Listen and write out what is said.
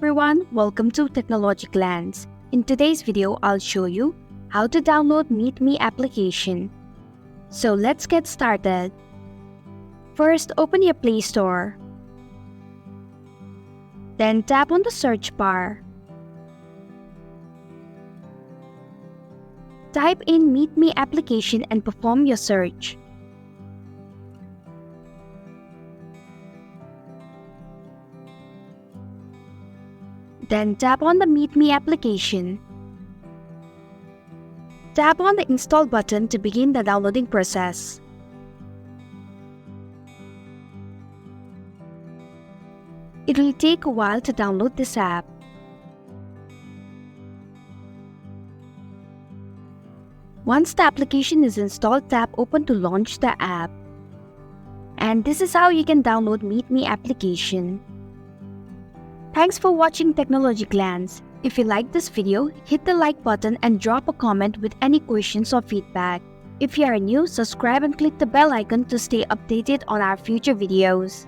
everyone, welcome to Technology Glance. In today's video, I'll show you how to download MeetMe application. So let's get started. First, open your Play Store. Then tap on the search bar. Type in MeetMe application and perform your search. Then tap on the MeetMe application. Tap on the Install button to begin the downloading process. It will take a while to download this app. Once the application is installed, tap Open to launch the app. And this is how you can download MeetMe application. Thanks for watching Technology Glance. If you like this video, hit the like button and drop a comment with any questions or feedback. If you are new, subscribe and click the bell icon to stay updated on our future videos.